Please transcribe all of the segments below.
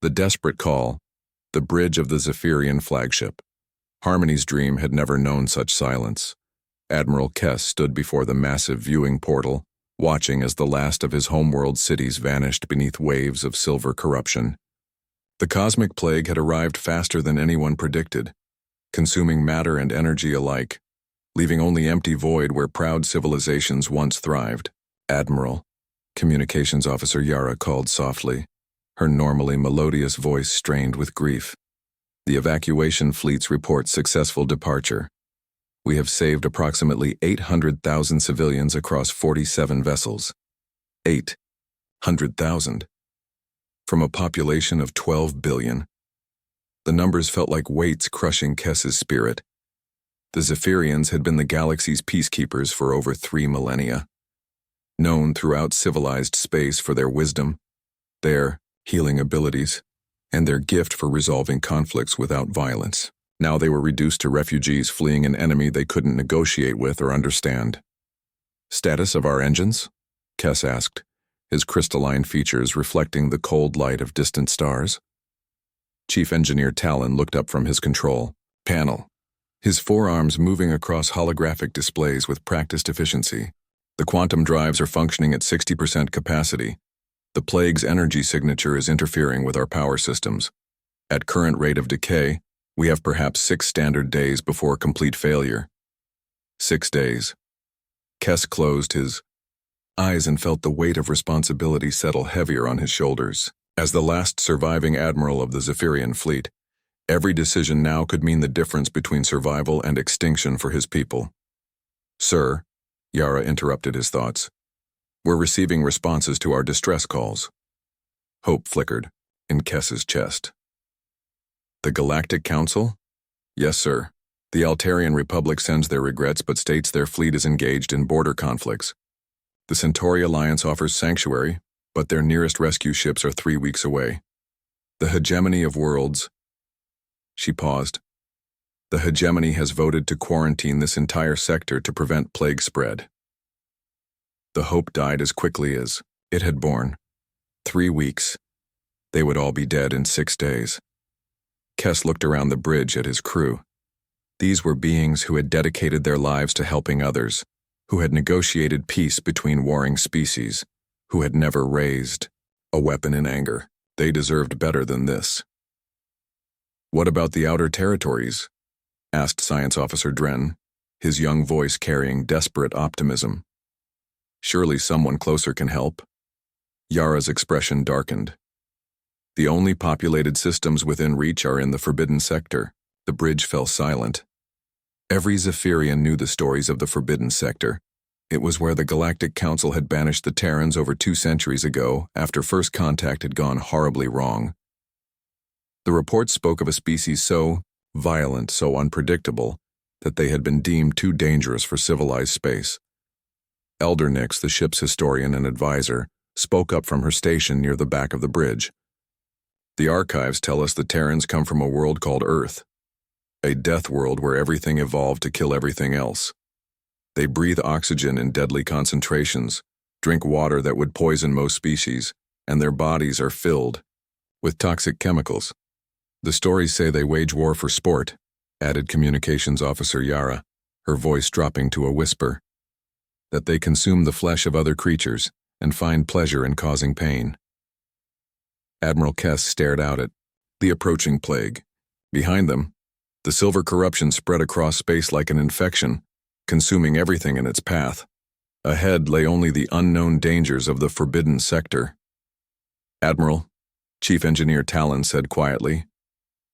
The desperate call, the bridge of the Zephyrian flagship. Harmony's dream had never known such silence. Admiral Kess stood before the massive viewing portal, watching as the last of his homeworld cities vanished beneath waves of silver corruption. The cosmic plague had arrived faster than anyone predicted, consuming matter and energy alike, leaving only empty void where proud civilizations once thrived. "Admiral," Communications Officer Yara called softly, her normally melodious voice strained with grief. "The evacuation fleets report successful departure. We have saved approximately 800,000 civilians across 47 vessels. 800,000. From a population of 12 billion. The numbers felt like weights crushing Kess's spirit. The Zephyrians had been the galaxy's peacekeepers for over 3 millennia. Known throughout civilized space for their wisdom, their healing abilities, and their gift for resolving conflicts without violence. Now they were reduced to refugees fleeing an enemy they couldn't negotiate with or understand. "Status of our engines?" Kess asked, his crystalline features reflecting the cold light of distant stars. Chief Engineer Talon looked up from his control panel, his forearms moving across holographic displays with practiced efficiency. "The quantum drives are functioning at 60% capacity. The plague's energy signature is interfering with our power systems. At current rate of decay, we have perhaps 6 standard days before complete failure." 6 days. Kess closed his eyes and felt the weight of responsibility settle heavier on his shoulders. As the last surviving admiral of the Zephyrian fleet, every decision now could mean the difference between survival and extinction for his people. "Sir," Yara interrupted his thoughts, "we're receiving responses to our distress calls." Hope flickered in Kess's chest. "The Galactic Council?" "Yes, sir. The Altarian Republic sends their regrets but states their fleet is engaged in border conflicts. The Centauri Alliance offers sanctuary, but their nearest rescue ships are 3 weeks away. The hegemony of worlds..." She paused. "The hegemony has voted to quarantine this entire sector to prevent plague spread." The hope died as quickly as it had born. 3 weeks. They would all be dead in 6 days. Kess looked around the bridge at his crew. These were beings who had dedicated their lives to helping others, who had negotiated peace between warring species, who had never raised a weapon in anger. They deserved better than this. "What about the outer territories?" asked Science Officer Dren, his young voice carrying desperate optimism. "Surely someone closer can help." Yara's expression darkened. "The only populated systems within reach are in the Forbidden Sector." The bridge fell silent. Every Zephyrian knew the stories of the Forbidden Sector. It was where the Galactic Council had banished the Terrans over 2 centuries ago after first contact had gone horribly wrong. The reports spoke of a species so violent, so unpredictable, that they had been deemed too dangerous for civilized space. Elder Nix, the ship's historian and advisor, spoke up from her station near the back of the bridge. "The archives tell us the Terrans come from a world called Earth, a death world where everything evolved to kill everything else. They breathe oxygen in deadly concentrations, drink water that would poison most species, and their bodies are filled with toxic chemicals. The stories say they wage war for sport," added Communications Officer Yara, her voice dropping to a whisper. "That they consume the flesh of other creatures and find pleasure in causing pain." Admiral Kess stared out at the approaching plague. Behind them, the silver corruption spread across space like an infection, consuming everything in its path. Ahead lay only the unknown dangers of the Forbidden Sector. "Admiral," Chief Engineer Talon said quietly,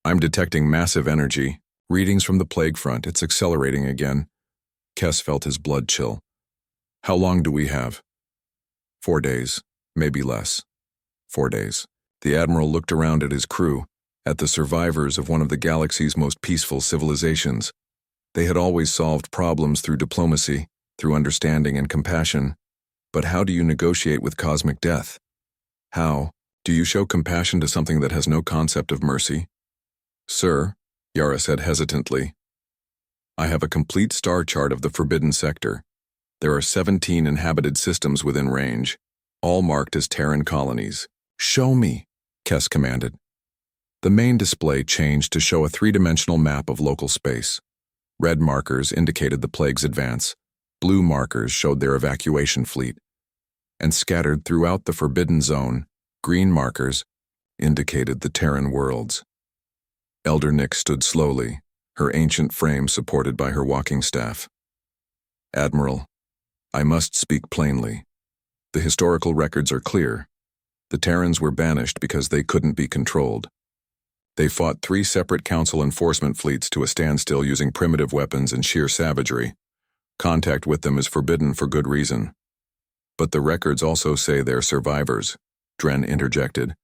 "I'm detecting massive energy. Readings from the plague front, it's accelerating again." Kess felt his blood chill. "How long do we have?" 4 days, maybe less. 4 days. The Admiral looked around at his crew, at the survivors of one of the galaxy's most peaceful civilizations. They had always solved problems through diplomacy, through understanding and compassion. But how do you negotiate with cosmic death? How do you show compassion to something that has no concept of mercy? "Sir," Yara said hesitantly, "I have a complete star chart of the Forbidden Sector. There are 17 inhabited systems within range, all marked as Terran colonies." "Show me," Kess commanded. The main display changed to show a three-dimensional map of local space. Red markers indicated the plague's advance, blue markers showed their evacuation fleet, and scattered throughout the forbidden zone, green markers indicated the Terran worlds. Elder Nick stood slowly, her ancient frame supported by her walking staff. "Admiral, I must speak plainly. The historical records are clear. The Terrans were banished because they couldn't be controlled. They fought 3 separate Council enforcement fleets to a standstill using primitive weapons and sheer savagery. Contact with them is forbidden for good reason. But the records also say they're survivors," Dren interjected.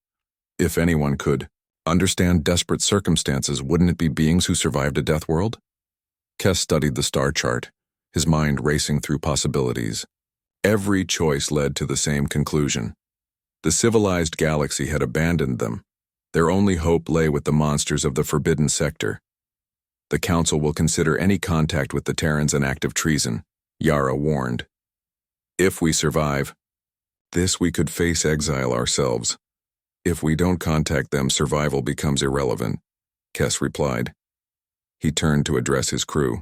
"If anyone could understand desperate circumstances, wouldn't it be beings who survived a death world?" Kess studied the star chart, his mind racing through possibilities. Every choice led to the same conclusion. The civilized galaxy had abandoned them. Their only hope lay with the monsters of the Forbidden Sector. "The Council will consider any contact with the Terrans an act of treason," Yara warned. "If we survive, we could face exile ourselves. If we don't contact them, survival becomes irrelevant," Kess replied. He turned to address his crew.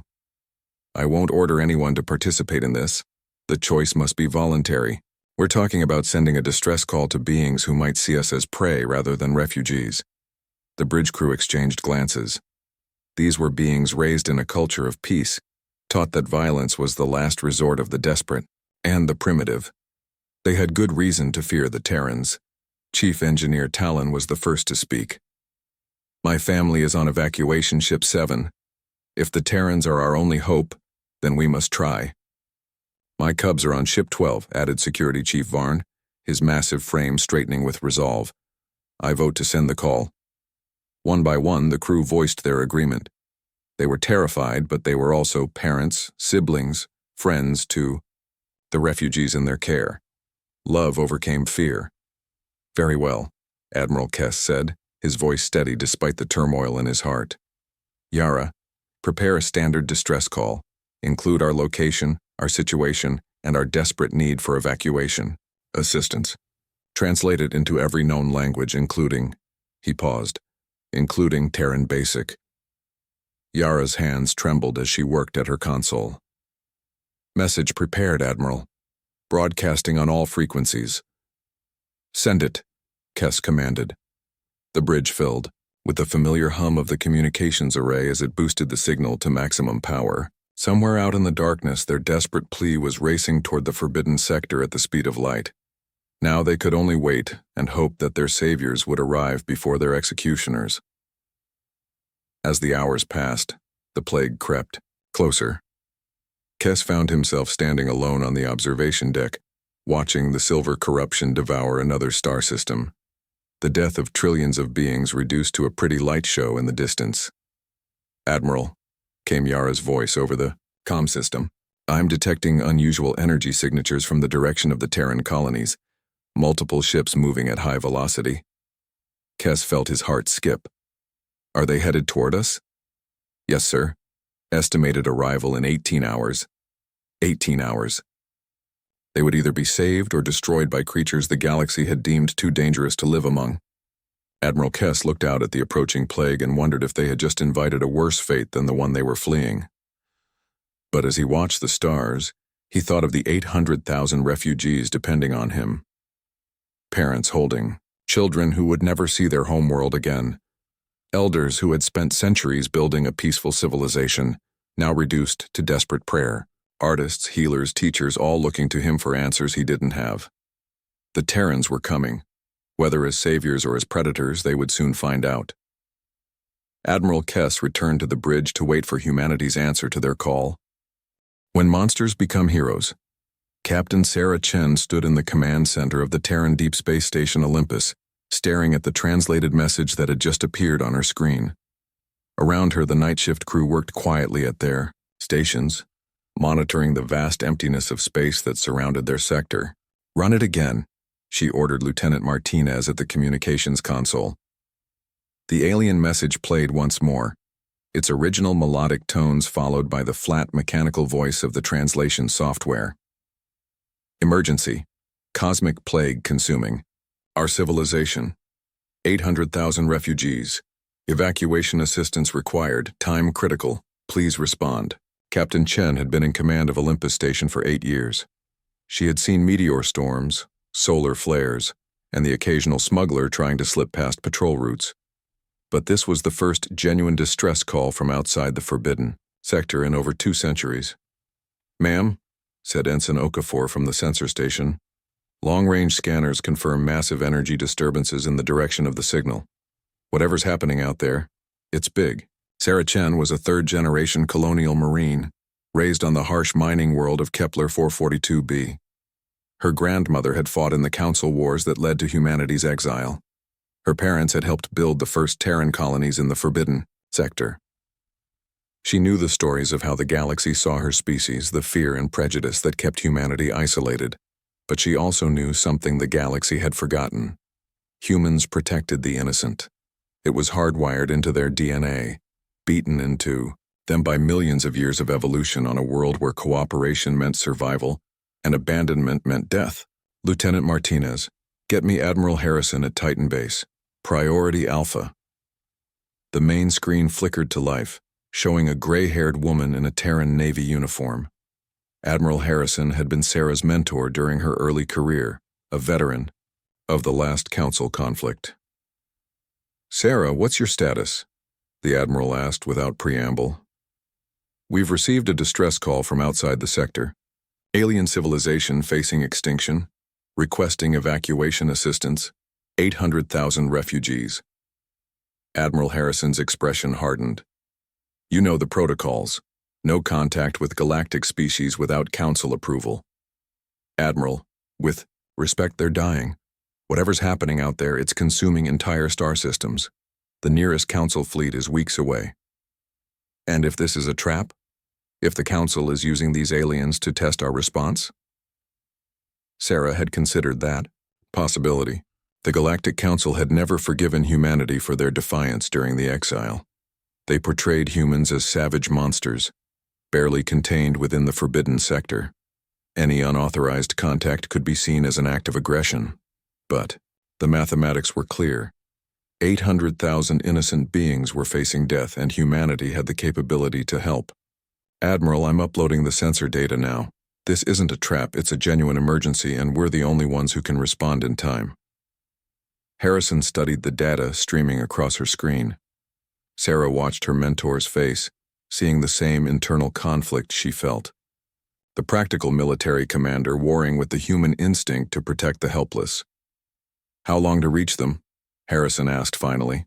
"I won't order anyone to participate in this. The choice must be voluntary. We're talking about sending a distress call to beings who might see us as prey rather than refugees." The bridge crew exchanged glances. These were beings raised in a culture of peace, taught that violence was the last resort of the desperate and the primitive. They had good reason to fear the Terrans. Chief Engineer Talon was the first to speak. "My family is on evacuation ship 7. If the Terrans are our only hope, then we must try." "My cubs are on ship 12, added Security Chief Varn, his massive frame straightening with resolve. "I vote to send the call." One by one, the crew voiced their agreement. They were terrified, but they were also parents, siblings, friends to the refugees in their care. Love overcame fear. "Very well," Admiral Kess said, his voice steady despite the turmoil in his heart. "Yara, prepare a standard distress call. Include our location, our situation, and our desperate need for evacuation. Assistance. Translate it into every known language, including," he paused, "including Terran Basic." Yara's hands trembled as she worked at her console. "Message prepared, Admiral. Broadcasting on all frequencies." "Send it," Kess commanded. The bridge filled, with the familiar hum of the communications array as it boosted the signal to maximum power. Somewhere out in the darkness, their desperate plea was racing toward the Forbidden Sector at the speed of light. Now they could only wait and hope that their saviors would arrive before their executioners. As the hours passed, the plague crept closer. Kess found himself standing alone on the observation deck, watching the silver corruption devour another star system. The death of trillions of beings reduced to a pretty light show in the distance. "Admiral," came Yara's voice over the comm system, "I'm detecting unusual energy signatures from the direction of the Terran colonies. Multiple ships moving at high velocity." Kess felt his heart skip. "Are they headed toward us?" "Yes, sir. Estimated arrival in 18 hours. 18 hours. They would either be saved or destroyed by creatures the galaxy had deemed too dangerous to live among." Admiral Kess looked out at the approaching plague and wondered if they had just invited a worse fate than the one they were fleeing. But as he watched the stars, he thought of the 800,000 refugees depending on him. Parents holding children who would never see their homeworld again. Elders who had spent centuries building a peaceful civilization, now reduced to desperate prayer. Artists, healers, teachers, all looking to him for answers he didn't have. The Terrans were coming. Whether as saviors or as predators, they would soon find out. Admiral Kess returned to the bridge to wait for humanity's answer to their call. When monsters become heroes. Captain Sarah Chen stood in the command center of the Terran Deep Space Station Olympus, staring at the translated message that had just appeared on her screen. Around her, the night shift crew worked quietly at their stations, monitoring the vast emptiness of space that surrounded their sector. "Run it again," she ordered Lieutenant Martinez at the communications console. The alien message played once more, its original melodic tones followed by the flat mechanical voice of the translation software. "Emergency. Cosmic plague consuming our civilization. 800,000 refugees. Evacuation assistance required. Time critical. Please respond. Captain Chen had been in command of Olympus Station for 8 years. She had seen meteor storms, solar flares, and the occasional smuggler trying to slip past patrol routes. But this was the first genuine distress call from outside the forbidden sector in over 2 centuries. "Ma'am," said Ensign Okafor from the sensor station. "Long-range scanners confirm massive energy disturbances in the direction of the signal. Whatever's happening out there, it's big." Sarah Chen was a third-generation colonial marine, raised on the harsh mining world of Kepler 442b. Her grandmother had fought in the Council Wars that led to humanity's exile. Her parents had helped build the first Terran colonies in the forbidden sector. She knew the stories of how the galaxy saw her species, the fear and prejudice that kept humanity isolated. But she also knew something the galaxy had forgotten. Humans protected the innocent. It was hardwired into their DNA, beaten into them by millions of years of evolution on a world where cooperation meant survival and abandonment meant death. "Lieutenant Martinez, get me Admiral Harrison at Titan Base. Priority Alpha." The main screen flickered to life, showing a gray-haired woman in a Terran Navy uniform. Admiral Harrison had been Sarah's mentor during her early career, a veteran of the last Council conflict. "Sarah, what's your status?" the Admiral asked without preamble. "We've received a distress call from outside the sector. Alien civilization facing extinction, requesting evacuation assistance, 800,000 refugees." Admiral Harrison's expression hardened. "You know the protocols. No contact with galactic species without Council approval." "Admiral, with respect, they're dying. Whatever's happening out there, it's consuming entire star systems. The nearest Council fleet is weeks away." "And if this is a trap? If the Council is using these aliens to test our response?" Sarah had considered that possibility. The Galactic Council had never forgiven humanity for their defiance during the exile. They portrayed humans as savage monsters, barely contained within the forbidden sector. Any unauthorized contact could be seen as an act of aggression. But the mathematics were clear. 800,000 innocent beings were facing death, and humanity had the capability to help. "Admiral, I'm uploading the sensor data now. This isn't a trap, it's a genuine emergency, and we're the only ones who can respond in time." Harrison studied the data streaming across her screen. Sarah watched her mentor's face, seeing the same internal conflict she felt. The practical military commander warring with the human instinct to protect the helpless. "How long to reach them?" Harrison asked finally.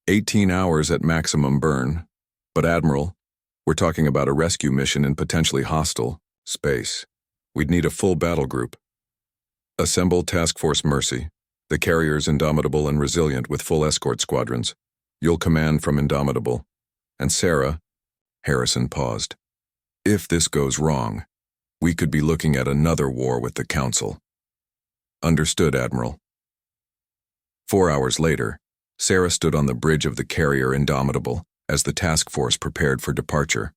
18 hours at maximum burn. But Admiral, we're talking about a rescue mission in potentially hostile space. We'd need a full battle group. Assemble Task Force Mercy. The carrier's indomitable and resilient with full escort squadrons. You'll command from Indomitable. And Sarah," Harrison paused, "if this goes wrong, we could be looking at another war with the Council." "Understood, Admiral." 4 hours later, Sarah stood on the bridge of the carrier Indomitable as the task force prepared for departure.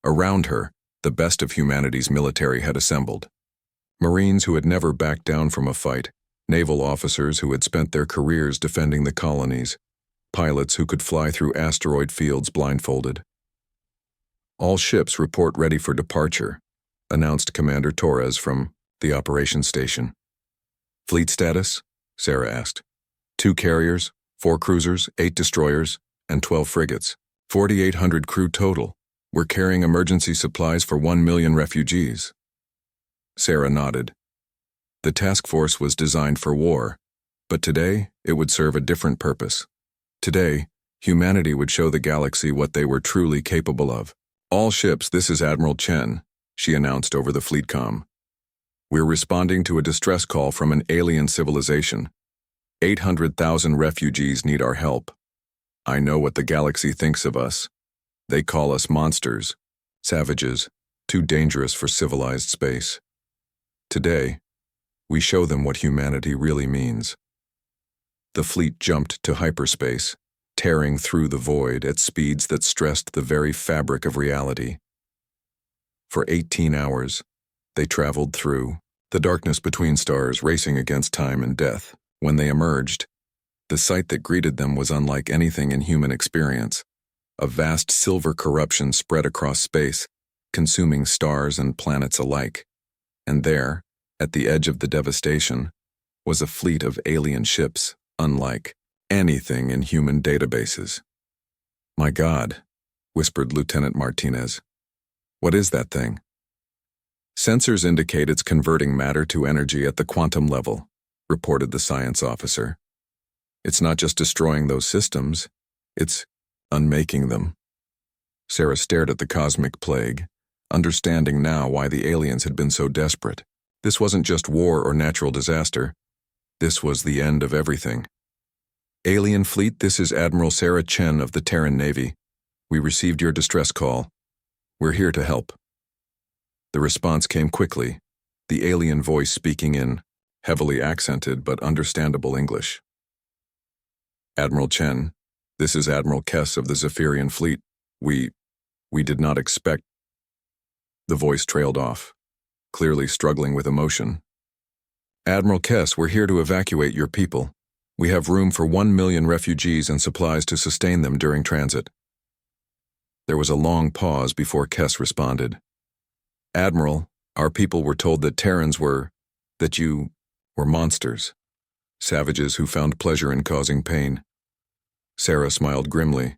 Around her, the best of humanity's military had assembled. Marines who had never backed down from a fight, naval officers who had spent their careers defending the colonies, pilots who could fly through asteroid fields blindfolded. "All ships report ready for departure," announced Commander Torres from the operations station. "Fleet status?" Sarah asked. 2 carriers, 4 cruisers, 8 destroyers, and 12 frigates. 4,800 crew total. We're carrying emergency supplies for 1 million refugees." Sarah nodded. The task force was designed for war, but today it would serve a different purpose. Today, humanity would show the galaxy what they were truly capable of. "All ships, this is Admiral Chen," she announced over the fleet comm. "We're responding to a distress call from an alien civilization. 800,000 refugees need our help. I know what the galaxy thinks of us. They call us monsters, savages, too dangerous for civilized space. Today, we show them what humanity really means." The fleet jumped to hyperspace, tearing through the void at speeds that stressed the very fabric of reality. For 18 hours, they traveled through the darkness between stars, racing against time and death. When they emerged, The sight that greeted them was unlike anything in human experience. A vast silver corruption spread across space, consuming stars and planets alike. And there, at the edge of the devastation, was a fleet of alien ships, unlike anything in human databases. "My God," whispered Lieutenant Martinez. "What is that thing?" "Sensors indicate it's converting matter to energy at the quantum level," reported the science officer. "It's not just destroying those systems, it's unmaking them." Sarah stared at the cosmic plague, understanding now why the aliens had been so desperate. This wasn't just war or natural disaster. This was the end of everything. "Alien fleet, this is Admiral Sarah Chen of the Terran Navy. We received your distress call. We're here to help." The response came quickly, the alien voice speaking in heavily accented but understandable English. "Admiral Chen, this is Admiral Kess of the Zephyrian fleet. We did not expect—" The voice trailed off, clearly struggling with emotion. "Admiral Kess, we're here to evacuate your people. We have room for 1 million refugees and supplies to sustain them during transit." There was a long pause before Kess responded. "Admiral, our people were told that Terrans that you were monsters, savages who found pleasure in causing pain." Sarah smiled grimly.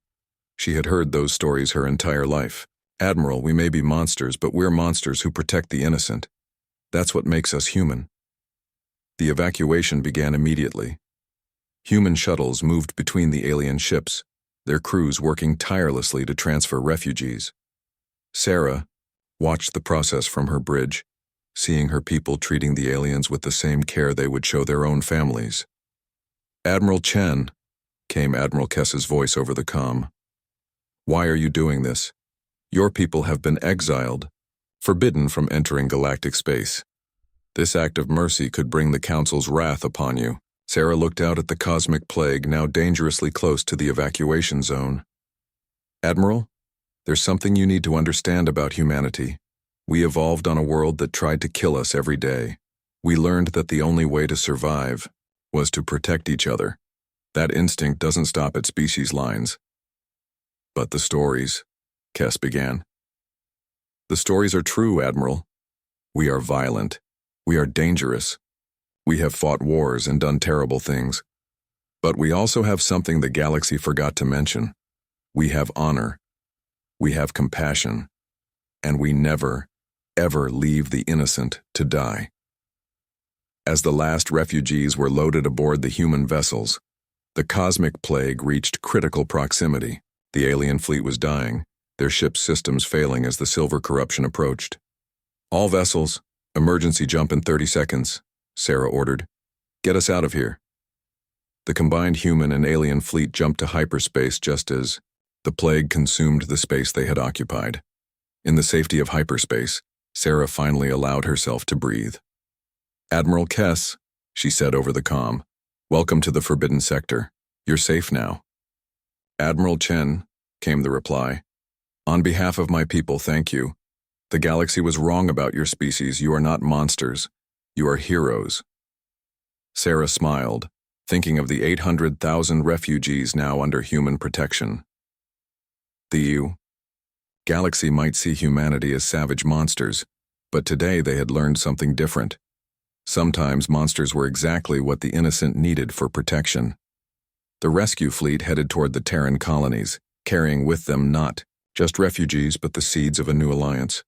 She had heard those stories her entire life. "Admiral, we may be monsters, but we're monsters who protect the innocent. That's what makes us human." The evacuation began immediately. Human shuttles moved between the alien ships, their crews working tirelessly to transfer refugees. Sarah watched the process from her bridge, seeing her people treating the aliens with the same care they would show their own families. "Admiral Chen," came Admiral Kess's voice over the comm. "Why are you doing this? Your people have been exiled, forbidden from entering galactic space. This act of mercy could bring the Council's wrath upon you." Sarah looked out at the cosmic plague, now dangerously close to the evacuation zone. "Admiral, there's something you need to understand about humanity. We evolved on a world that tried to kill us every day. We learned that the only way to survive was to protect each other. That instinct doesn't stop at species lines." "But the stories," Kess began. "The stories are true, Admiral. We are violent. We are dangerous. We have fought wars and done terrible things. But we also have something the galaxy forgot to mention. We have honor. We have compassion. And we never, ever leave the innocent to die." As the last refugees were loaded aboard the human vessels, the cosmic plague reached critical proximity. The alien fleet was dying, their ship's systems failing as the silver corruption approached. "All vessels, emergency jump in 30 seconds, Sarah ordered. "Get us out of here." The combined human and alien fleet jumped to hyperspace just as the plague consumed the space they had occupied. In the safety of hyperspace, Sarah finally allowed herself to breathe. "Admiral Kess," she said over the comm, "welcome to the Forbidden Sector. You're safe now." "Admiral Chen," came the reply. "On behalf of my people, thank you. The galaxy was wrong about your species. You are not monsters. You are heroes." Sarah smiled, thinking of the 800,000 refugees now under human protection. The galaxy might see humanity as savage monsters, but today they had learned something different. Sometimes monsters were exactly what the innocent needed for protection. The rescue fleet headed toward the Terran colonies, carrying with them not just refugees but the seeds of a new alliance.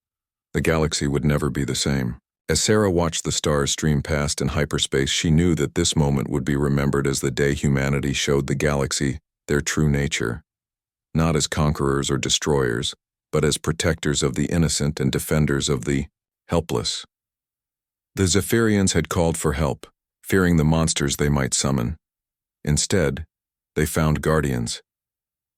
The galaxy would never be the same. As Sarah watched the stars stream past in hyperspace, she knew that this moment would be remembered as the day humanity showed the galaxy their true nature, not as conquerors or destroyers, but as protectors of the innocent and defenders of the helpless. The Zephyrians had called for help, fearing the monsters they might summon. Instead, they found guardians.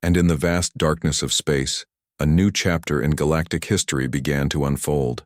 And in the vast darkness of space, a new chapter in galactic history began to unfold.